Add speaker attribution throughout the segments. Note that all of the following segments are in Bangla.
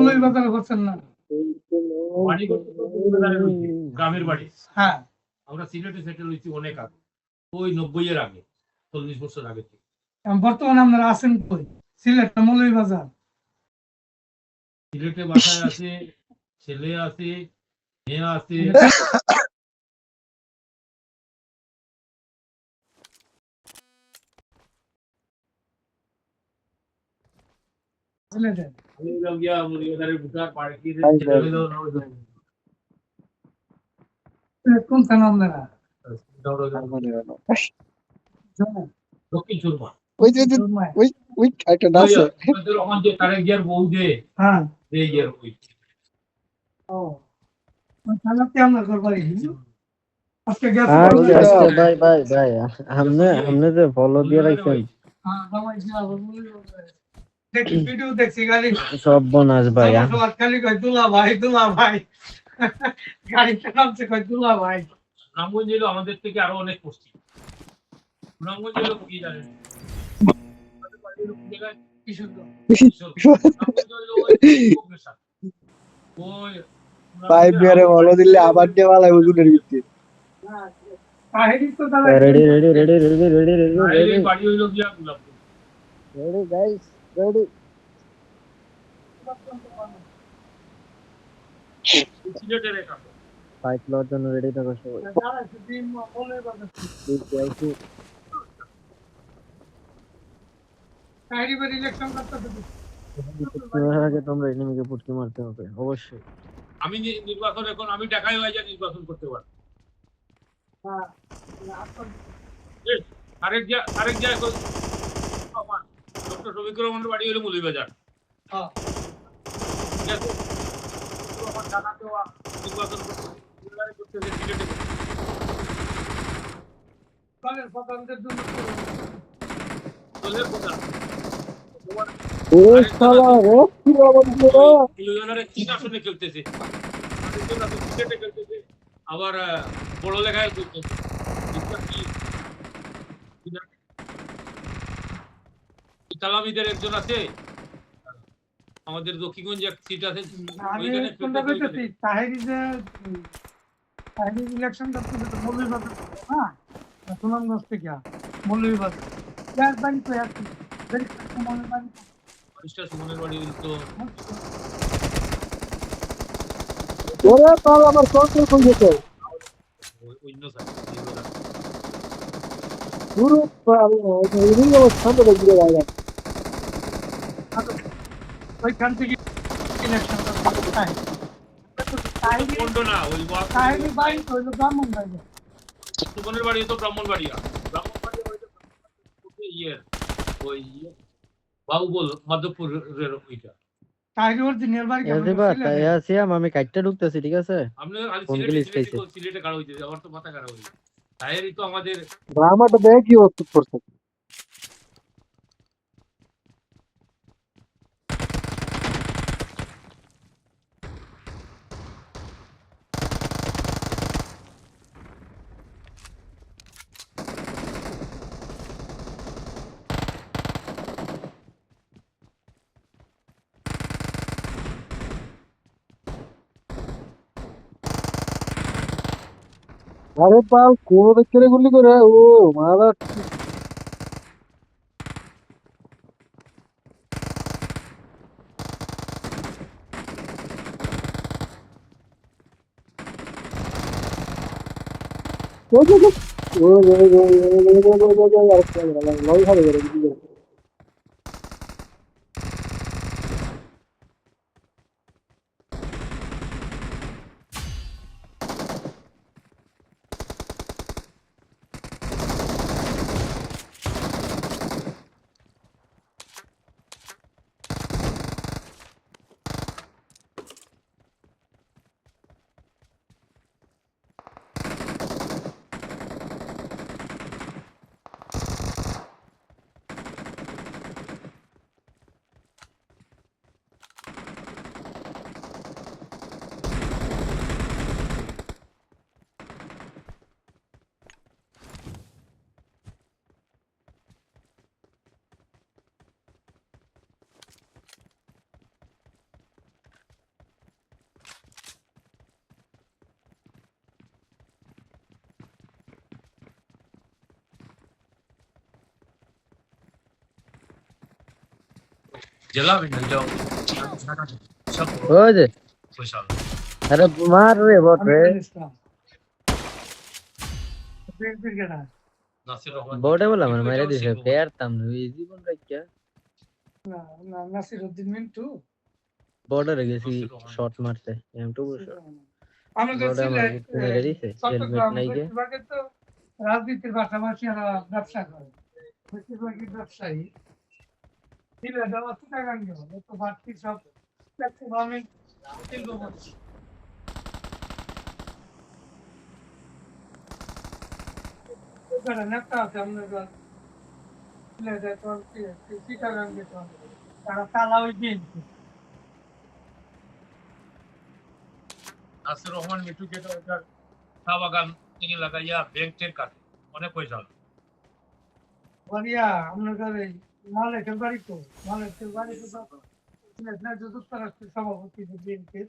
Speaker 1: মৌলভীবাজারে করছেন না?
Speaker 2: বাড়ি করতে তো মৌলভীবাজারে রয়েছে, গ্রামের বাড়ি।
Speaker 1: হ্যাঁ,
Speaker 2: আমরা সিলেটে সেটেল হয়েছি অনেক আগে, ওই 90 এর আগে, 40 বছর আগে থেকে।
Speaker 1: বর্তমানে আপনারা আছেন কই? সিলেট না মৌলভীবাজার?
Speaker 2: সিলেটে বাসায় আছে, ছেলে আছে, মেয়ে আছে।
Speaker 1: সিলেটে
Speaker 2: আমি হইলাম গিয়া মৌলভীবাজারের ভুটার পাড়ি
Speaker 1: কোন থানা আপনারা?
Speaker 2: দক্ষিণ সুরমা।
Speaker 3: ওই যে
Speaker 1: সুরমায়?
Speaker 3: ওই একটা ডাছে
Speaker 2: আমাদের ওখান যে তারেক জিয়ার বউ যে,
Speaker 1: হ্যাঁ।
Speaker 2: এই জিয়ার ওই।
Speaker 1: ও, ওই থানাতে আপনার ঘর বাড়ি? আজকে গেছে
Speaker 3: আচ্ছা,
Speaker 4: ভাই ভাই ভাই हमने যে ফলো দিয়ে রাখছেন
Speaker 1: হ্যাঁ, জামাই ছিল, দেখি ভিডিও দেখছি গাড়ি
Speaker 4: সব বোনাস ভাই।
Speaker 1: সবার খালি কয় দুলা ভাই গাড়িটা নামছে কয় দুলা ভাই।
Speaker 2: সুনামগঞ্জ এলো আমাদের থেকে আরো অনেক পশ্চিম। সুনামগঞ্জ এলো কি জানেন? আমাদের বাড়ি হলো কোন জায়গায়?
Speaker 1: কিশোরগঞ্জ।
Speaker 2: সুনামগঞ্জ হলো ওই কোকের সাথে। ওই
Speaker 3: পাইপ বেরে বলো দিলে আবার দিয়ে वाला হুজুরের ভিতরে
Speaker 1: তাহেরি তো দাদা
Speaker 4: ready ready ready ready ready ready
Speaker 2: এই বাড়ি হইলো গিয়া গোলাপপুর।
Speaker 4: Ready guys ready.
Speaker 2: সিলেটের একা।
Speaker 4: ফাইট লওয়ার জন্য রেডি থাকো সবাই।
Speaker 1: যারা দিন বলে বাবা তাহেরি বাড়ি ইলেকশন করতে দেবে।
Speaker 4: আগে তোমরা এনিমিকে পুটকি মারতে হবে অবশ্যই।
Speaker 2: আমি নির্বাচন এখন আমি ঢাকায় হয়ে নির্বাচন করতে পারি।
Speaker 1: হ্যাঁ,
Speaker 2: আরেক যা এখন ডক্টর শফিকুর রহমানের বাড়ি হলো মৌলভীবাজার।
Speaker 1: হ্যাঁ,
Speaker 2: ঠিক আছে? আমার ঢাকাতেও নির্বাচন করতেছে সিলেটে।
Speaker 1: দলের প্রধানদের জন্য
Speaker 2: দলের প্রধান
Speaker 3: ও শালা রে কি বলবো
Speaker 2: ইউনিয়নের 3 আসনে খেলতেছে। আরেকজন আছে সিলেটে খেলতেছে, আবার বড় লেখায় খেলতেছে। তালামিদের একজন আছে, আমাদের দক্ষিণগঞ্জে এক সিট আছে,
Speaker 1: আমি
Speaker 2: ওইখানে
Speaker 1: কোনটা কইতেছি তাহেরি যে তাহেরি ইলেকশন করতে তো মৌলভীবাজার না সুনামগঞ্জ থেকে মৌলভীবাজার যার বাড়ি তো আছে মৌলভীবাজার বাড়ি
Speaker 2: মিস্টার সুমনের বাড়ি তো
Speaker 3: ওরে তার আমার কন্ট্রোল কই গেছে
Speaker 2: অন্য সাইড
Speaker 3: পুরো এই অবস্থা তো ঘুরে যায়
Speaker 1: ওইখান থেকে ইলেকশন করতে
Speaker 2: কোনটা না ওই
Speaker 1: তাহেরি বাড়ি তো হইলো ব্রাহ্মণবাড়িয়া।
Speaker 2: সুমনের বাড়ি তো ব্রাহ্মণবাড়িয়া ইয়ের ওই বাহুবল মাধবপুরের ওইটা।
Speaker 1: তাহেরি অরিজিনাল বাড়ি কেমন
Speaker 4: এদিবা
Speaker 1: ছিল?
Speaker 4: তাই আসিয়াম আমি কাটতে ঢুকতেছি ঠিক আছে।
Speaker 2: আপনি
Speaker 4: কোন গিলিস খাইছে?
Speaker 2: সিলেটে কারো হইছে, আমার তো মাথা খারাপ হইছে। তাহেরি তো আমাদের
Speaker 3: ড্রামাটা দেখ কি অবস্থা করছে আরে পাল কোন দেখে গুলি করে ও মারা ও লই হবে রে
Speaker 2: জেলা ভিন্ন যাও সব
Speaker 4: ওই যে
Speaker 2: পয়সা
Speaker 4: আরে মার রে বট
Speaker 1: আমি
Speaker 4: রে
Speaker 1: বলে ইসলাম বিএনপির কেনা
Speaker 2: নাসির রহমান
Speaker 4: বটে বলে আমার
Speaker 2: মিন্টু
Speaker 4: মাইরা
Speaker 2: এটাও
Speaker 4: দিছে
Speaker 2: শিখবো
Speaker 4: পেয়ারতাম না এই জীবন রাখিয়া
Speaker 1: না না নাসির উদ্দিন মিন্টু
Speaker 4: বর্ডারে গেছি
Speaker 2: নাসির রহমান
Speaker 4: শট মারতে এম2 বছর
Speaker 1: আমি তো
Speaker 4: বড় আমার
Speaker 1: সিলেট
Speaker 4: বুটকে মেরে দিছে হেলমেট
Speaker 1: চট্টগ্রাম
Speaker 4: নাই গে
Speaker 1: বেশিরভাগই তো রাজনীতির পাশাপাশি এরা ব্যবসা করে বেশিরভাগই ব্যবসায়ী সিলেট আমার চিটাগাং গেল তো বাড়তি সব ম্যাক্সিমামই শিল্পপতি এখানে নেতা আছে আপনার সিলেটে তো চিটাগাং যেতে হবে তারা তালা ওই বিএনপি
Speaker 2: নাসির রহমান মিন্টু যেটা ওটার চা বাগান থেকে লাগাইয়া ব্যাংকের কাছে অনেক পয়সা হলো।
Speaker 1: বলিয়া আপনার এই মালেকের বাড়ি তো মালেকের বাড়ি তো সিলেট না যুক্তরাষ্ট্রের সভাপতি বিএনপির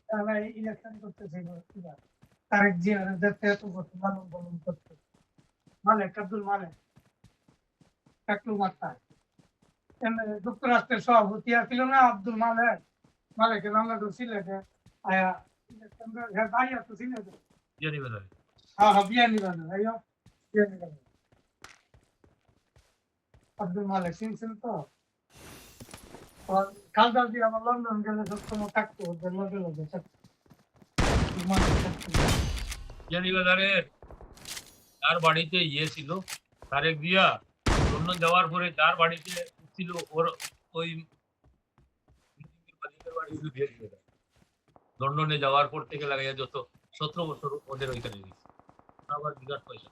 Speaker 1: তারা ইলেকশন করতেছিল তারেক জিয়ার যাতে এত বছর লালন পালন করতে মালেক আব্দুল মালেক টাকলু মাত্তা যুক্তরাষ্ট্রের সভাপতি ছিল না আব্দুল মালেক মালেকের আমরা তো সিলেটে আয়া ইলেকশন আইয়া তো সিলেটে
Speaker 2: বিয়ানি বাজারে
Speaker 1: হ্যাঁ হ্যাঁ বিয়ানি বাজার আইয়া বিয়ানি বাজার আব্দুল মালেক চিনছেন তো খালদা দিয়ে আমার লন্ডন গেলে সবসময় থাকতো ওদের লগে লগে থাকতো
Speaker 2: বিয়ানি বাজারে তার বাড়িতে ইয়ে ছিল তারেক জিয়া লন্ডন যাওয়ার পরে তার বাড়িতে ছিল ওর ওই মালিকের বাড়ি ছিল বিয়ানি বাজারে। লন্ডনে যাওয়ার পর থেকে লাগাইয়া যত 17 বছর ওদের ওইখানে গেছে আবার বিরাট পয়সা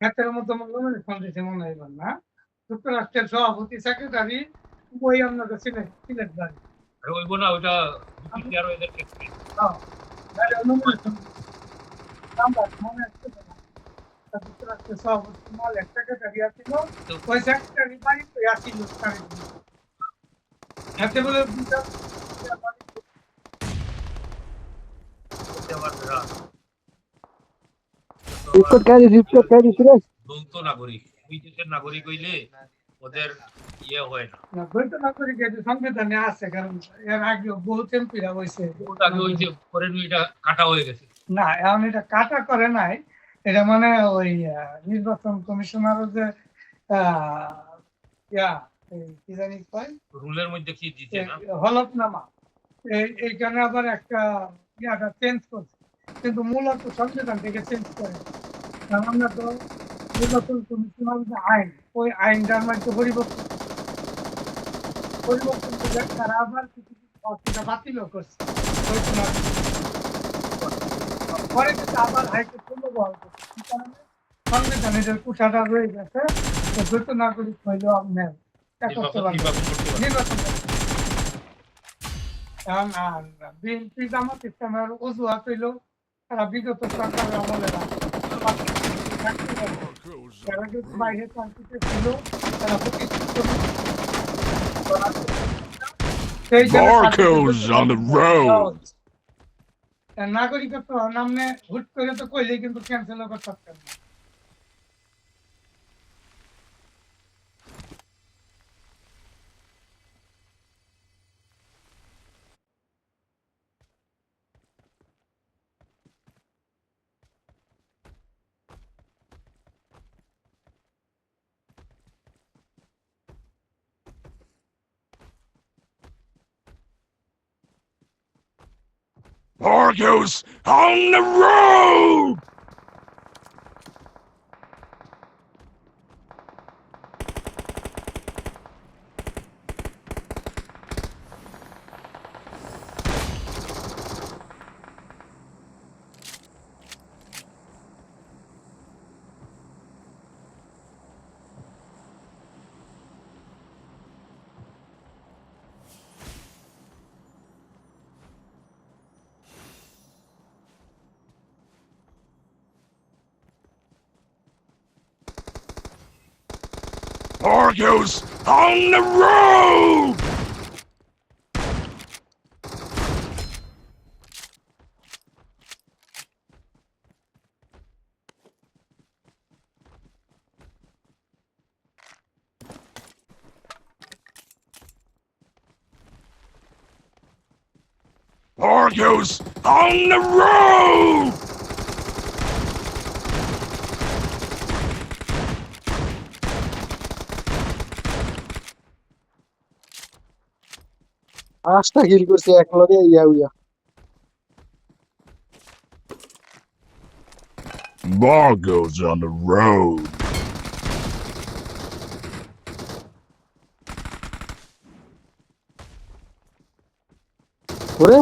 Speaker 1: ক্ষেত্রের মতো মনে সন্দেশে মনে হয় না যুক্তরাষ্ট্রের সভাপতি সেক্রেটারি ওই আপনাদের সিলেট সিলেট বাড়ি
Speaker 2: আর ওই বোনা ওইটা ব্রিটিশ আর এদের ক্ষেত্রে
Speaker 1: যুক্তরাষ্ট্রের সভাপতি মালেক সেক্রেটারি আছিল ওই সেক্রেটারি বাড়ি তো আসিল হাতে বলে
Speaker 2: আবার বিরাট
Speaker 3: স্কট ক্যারি রে
Speaker 2: যৌথ নাগরিক ওই দেশের নাগরিক হইলে ওদের ইয়ে হয় না
Speaker 1: বৈধ নাগরিকের সংবিধানে আছে কারণ এর আগে বহুত এমপিরা হয়েছে
Speaker 2: বহুত আগে ওই যে পরে এটা কাটা হয়ে গেছে
Speaker 1: না এখন এটা কাটা করে নাই এটা মানে ওই নির্বাচন কমিশনার যে ইয়া কি জানি কয়
Speaker 2: রুলের মধ্যে কি দিতে না
Speaker 1: হলফনামা এইখানে আবার একটা ইয়াটা চেঞ্জ করছে কিন্তু মূলত সংবিধান থেকে চেঞ্জ করে কারণ আমরা তো নির্বাচন কমিশনার যে আইন ওই আইনটার মধ্যে পরিবর্তন করে তারা আবার কিছু কিছু অসুবিধা বাতিলও করছে পরে কিন্তু আবার হাইকোর্ট পুনর্বহাল করছে কি কারণে সংবিধানে যে কুঠাটা রয়ে গেছে দ্বৈত নাগরিক হইলেও আপনার করতে পারবে নির্বাচন এখন বিএনপি জামাত ইসলামের অজুহাত হইল তারা বিগত সরকারের আমলে তারা কিন্তু বাইরে কান্ট্রিতে ছিল তারা
Speaker 5: Barcodes on the road.
Speaker 1: নাগরিকত্ব নামে হুট করে তো কইলেই কিন্তু ক্যান্সেল করতে পারতেন না
Speaker 5: Barcodes on the road. Barcodes on the road. Marcos on the road!
Speaker 3: পাঁচটা কিল করছে এক লগে ইয়া উইয়া।
Speaker 5: Marcos on the road.
Speaker 3: ওরে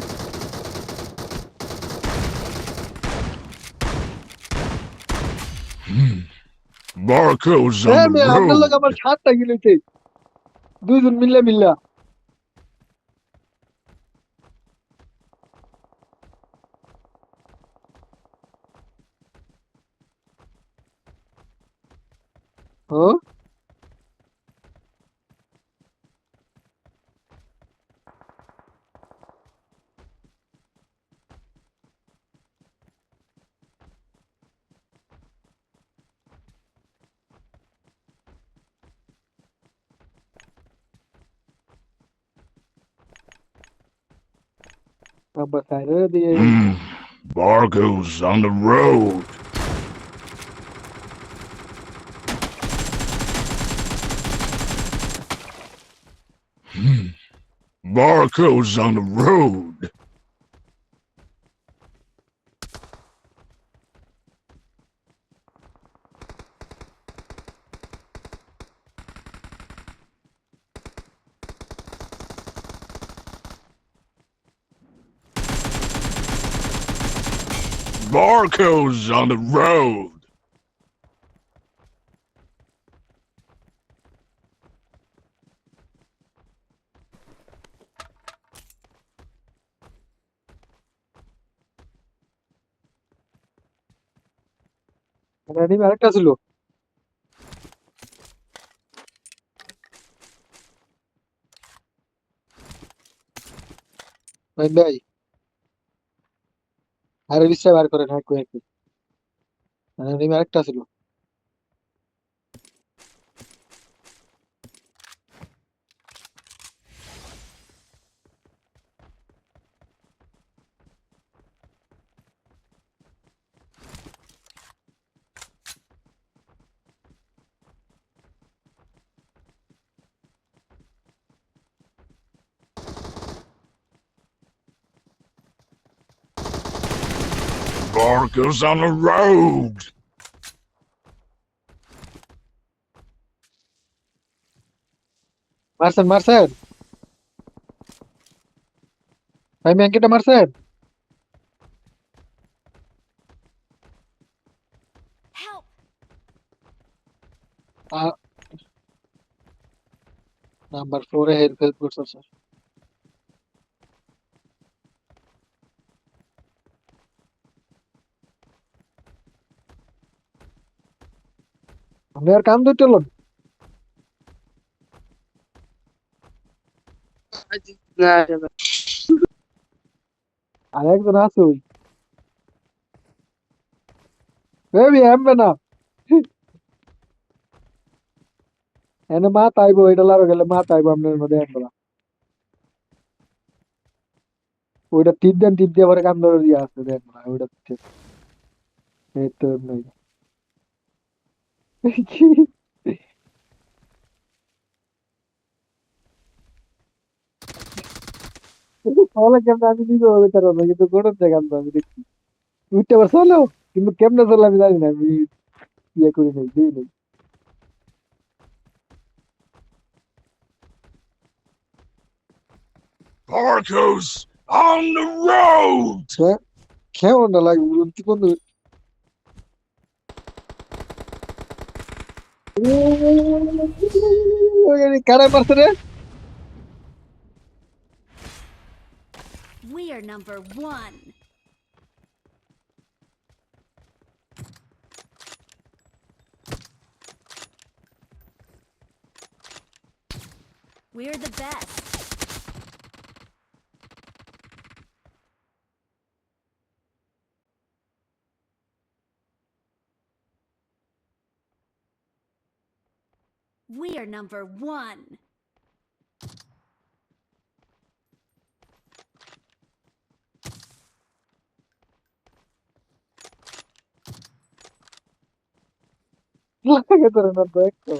Speaker 5: Marcos on
Speaker 3: হ্যাঁ
Speaker 5: the
Speaker 3: মেয়ে আপনার লগে আমার
Speaker 5: road.
Speaker 3: 7টা কিল হইছে, দুইজন মিল্লা মিল্লা। ও আব্বা সাইরে দিয়ে
Speaker 5: Marcos on the road. Marcos on the road. Marcos on the road.
Speaker 3: Enemy আরেকটা ছিল। ভাই ভাই আরে রিক্সা বার করেন হ্যাঁ কয়েক, এনিমি আরেকটা ছিল।
Speaker 5: Marcos on the road.
Speaker 3: মারছেন মারছেন ভাই, ম্যাঙ্কিটা মারছেন।
Speaker 6: Help!
Speaker 3: নাম্বার 4 এ হেল্প করছে স্যার। আমি আর কাম ধরতে হলো আর একজন আছে ওই বেবি এমবে না এনে মা তাইবো, এটা লারো গেলে মা তাইবো আপনার মধ্যে এমবে না। ওইটা টিপ দিয়ে পরে কাম ধরে দিয়ে আসছে দেন না ওইটা ঠিক। এই তো নাই তাহলে কেমন আমি নিজে হবে তার না, কিন্তু গোটর জায়গা আমি দেখছি উঠতে পারছো হলো, কিন্তু কেমনে চলে আমি জানি না, আমি ইয়ে করি নাই দিই নাই।
Speaker 5: Marcos on the road.
Speaker 3: কেমনটা লাগে বলুন তো বন্ধু। কারাই পারছে রে।
Speaker 6: We are number one. We're the best. We are number one.
Speaker 3: লাগে তোর না তো একটু